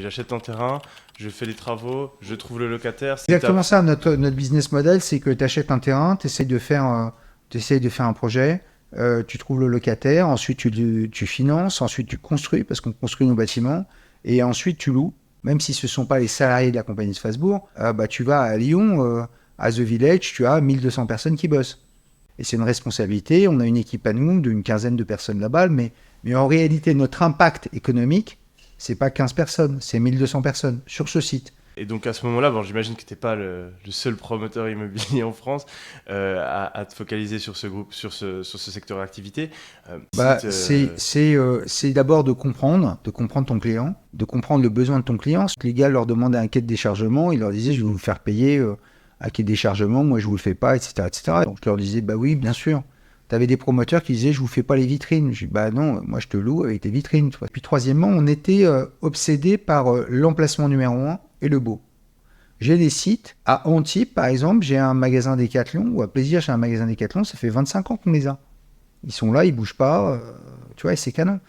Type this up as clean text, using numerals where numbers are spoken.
J'achète un terrain, je fais les travaux, je trouve le locataire. Exactement ça, notre business model, c'est que tu achètes un terrain, tu essayes de faire un projet, tu trouves le locataire, ensuite tu finances, ensuite tu construis, parce qu'on construit nos bâtiments, et ensuite tu loues. Même si ce ne sont pas les salariés de la compagnie de Strasbourg, tu vas à Lyon, à The Village, tu as 1200 personnes qui bossent. Et c'est une responsabilité, on a une équipe à nous d'une quinzaine de personnes là-bas, mais en réalité, notre impact économique, c'est pas 15 personnes, c'est 1200 personnes sur ce site. Et donc à ce moment-là, bon, j'imagine que tu n'es pas le seul promoteur immobilier en France à te focaliser sur ce groupe, sur ce secteur d'activité. C'est d'abord de comprendre ton client, de comprendre le besoin de ton client. Si les gars leur demandaient un quai de déchargement, ils leur disaient je vais vous faire payer un quai de déchargement, moi je vous le fais pas, etc., etc. Donc je leur disais bah oui, bien sûr. Tu avais des promoteurs qui disaient je vous fais pas les vitrines. Je dis bah non, moi je te loue avec tes vitrines. Puis troisièmement, on était obsédé par l'emplacement numéro un et le beau. J'ai des sites, à Antibes par exemple, j'ai un magasin Decathlon, ou à Plaisir j'ai un magasin Decathlon, ça fait 25 ans qu'on les a. Ils sont là, ils bougent pas, tu vois, et c'est canon.